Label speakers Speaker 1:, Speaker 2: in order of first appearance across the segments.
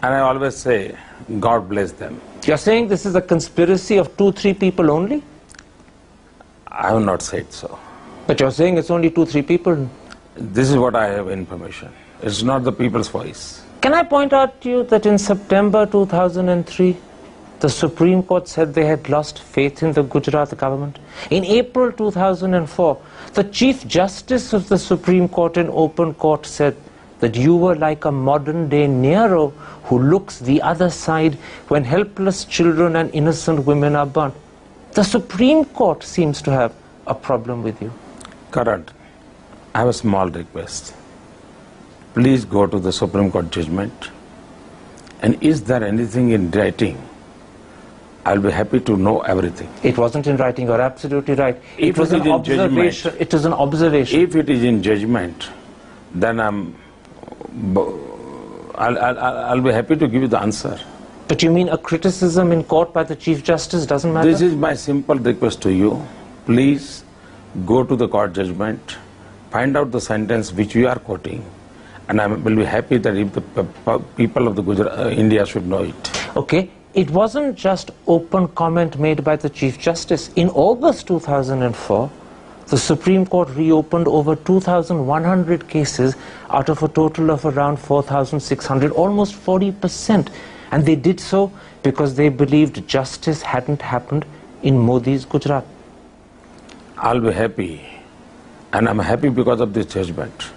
Speaker 1: And I always say, God bless them.
Speaker 2: You're saying this is a conspiracy of 2-3 people only?
Speaker 1: I have not said so.
Speaker 2: But you're saying it's only 2-3 people.
Speaker 1: This is what I have information. It's not the people's voice.
Speaker 2: Can I point out to you that in September 2003, the Supreme Court said they had lost faith in the Gujarat government? In April 2004, the Chief Justice of the Supreme Court in open court said that you were like a modern-day Nero who looks the other side when helpless children and innocent women are burnt. The Supreme Court seems to have a problem with you.
Speaker 1: Karan, I have a small request. Please go to the Supreme Court judgment. And is there anything in writing? I'll be happy to know everything.
Speaker 2: It wasn't in writing, you're absolutely right.
Speaker 1: If
Speaker 2: it was an observation. It is an observation.
Speaker 1: If it is in judgment, then I'll be happy to give you the answer.
Speaker 2: But you mean a criticism in court by the Chief Justice doesn't matter?
Speaker 1: This is my simple request to you. Please go to the court judgment, find out the sentence which we are quoting, and I will be happy that if the people of the India should know it.
Speaker 2: Okay. It wasn't just open comment made by the Chief Justice. In August 2004, the Supreme Court reopened over 2,100 cases out of a total of around 4,600, almost 40%. And they did so because they believed justice hadn't happened in Modi's Gujarat.
Speaker 1: I'll be happy, and I'm happy because of this judgment.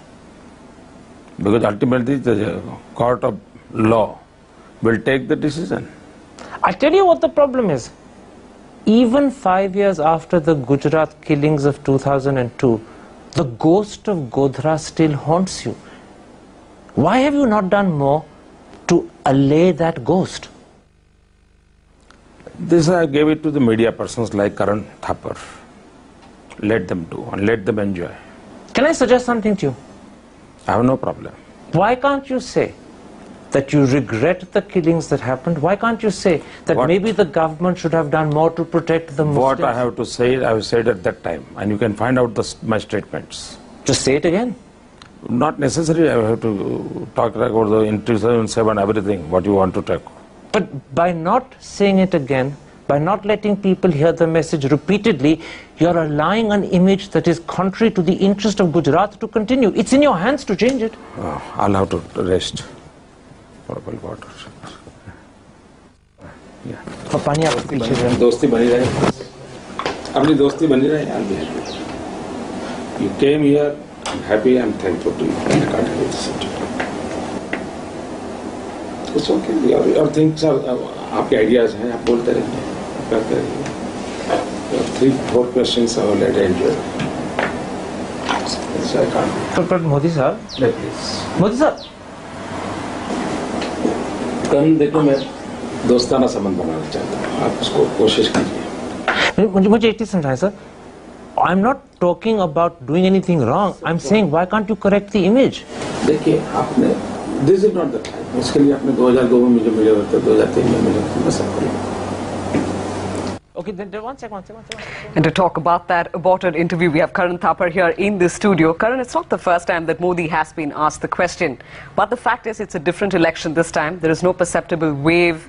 Speaker 1: Because ultimately the court of law will take the decision.
Speaker 2: I'll tell you what the problem is. Even 5 years after the Gujarat killings of 2002, the ghost of Godhra still haunts you. Why have you not done more to allay that ghost?
Speaker 1: This I gave it to the media persons like Karan Thapar. Let them do and let them enjoy.
Speaker 2: Can I suggest something to you?
Speaker 1: I have no problem.
Speaker 2: Why can't you say that you regret the killings that happened? Why can't you say that maybe the government should have done more to protect the Muslims?
Speaker 1: What I have to say, I have said at that time, and you can find out my statements.
Speaker 2: Just say it again.
Speaker 1: Not necessarily I have to talk about the in 2007 everything, what you want to talk.
Speaker 2: But by not saying it again, by not letting people hear the message repeatedly, you're allowing an image that is contrary to the interest of Gujarat to continue. It's in your hands to change it.
Speaker 1: I'll have to rest. Water. Yeah. दोस्ती बनी रहे, अपनी दोस्ती बनी रहे. I'll be happy. You came here. I'm happy. I'm thankful to you. I can't have this. It's okay. Your things are आपके ideas हैं. आप बोलते रहिए, करते रहिए. 3-4 questions I will let you enjoy. So I can't.
Speaker 2: But Modi sir,
Speaker 1: Please.
Speaker 2: Modi sir.
Speaker 1: देखो मैं दोस्ताना संबंध बनाना चाहता हूँ. आप उसको कोशिश कीजिए.
Speaker 2: मुझे एक चीज समझाएं sir. I'm not talking about doing anything wrong. I'm saying why can't you correct the image?
Speaker 1: देखिए आपने this is not the time. उसके लिए आपने 2002 में मुझे मिले होते, 2003 में मिले होते, बस आपको.
Speaker 2: Okay, then one second.
Speaker 3: And to talk about that aborted interview, we have Karan Thapar here in the studio. Karan, it's not the first time that Modi has been asked the question. But the fact is, it's a different election this time. There is no perceptible wave.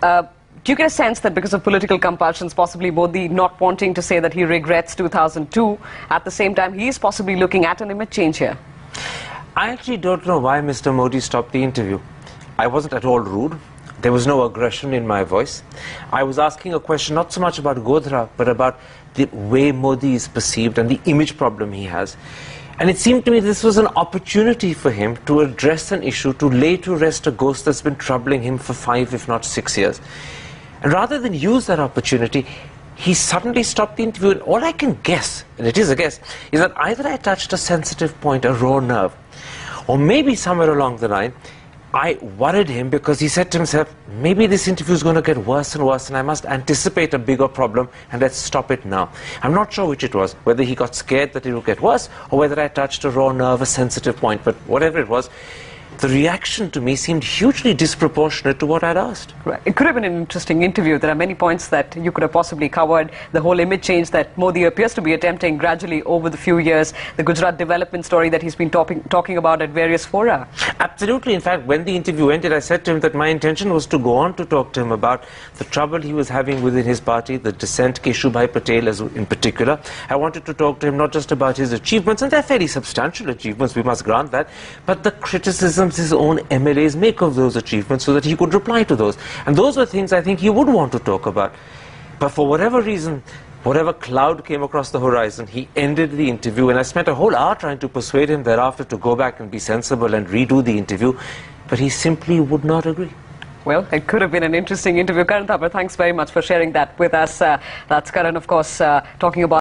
Speaker 3: Do you get a sense that because of political compulsions, possibly Modi not wanting to say that he regrets 2002, at the same time, he is possibly looking at an image change here?
Speaker 2: I actually don't know why Mr. Modi stopped the interview. I wasn't at all rude. There was no aggression in my voice. I was asking a question not so much about Godhra, but about the way Modi is perceived and the image problem he has. And it seemed to me this was an opportunity for him to address an issue, to lay to rest a ghost that's been troubling him for 5, if not 6 years. And rather than use that opportunity, he suddenly stopped the interview. And all I can guess, and it is a guess, is that either I touched a sensitive point, a raw nerve, or maybe somewhere along the line, I worried him because he said to himself, maybe this interview is going to get worse and worse and I must anticipate a bigger problem and let's stop it now. I'm not sure which it was, whether he got scared that it would get worse or whether I touched a raw nerve, a sensitive point, but whatever it was, the reaction to me seemed hugely disproportionate to what I'd asked.
Speaker 3: Right. It could have been an interesting interview. There are many points that you could have possibly covered. The whole image change that Modi appears to be attempting gradually over the few years. The Gujarat development story that he's been talking about at various fora.
Speaker 2: Absolutely. In fact, when the interview ended, I said to him that my intention was to go on to talk to him about the trouble he was having within his party, the dissent, Keshubhai Patel in particular. I wanted to talk to him not just about his achievements, and they're fairly substantial achievements, we must grant that, but the criticisms his own MLAs make of those achievements so that he could reply to those. And those were things I think he would want to talk about. But for whatever reason, whatever cloud came across the horizon, he ended the interview, and I spent a whole hour trying to persuade him thereafter to go back and be sensible and redo the interview, but he simply would not agree.
Speaker 3: Well, it could have been an interesting interview. Karan Thapar, thanks very much for sharing that with us. That's Karan, of course, talking about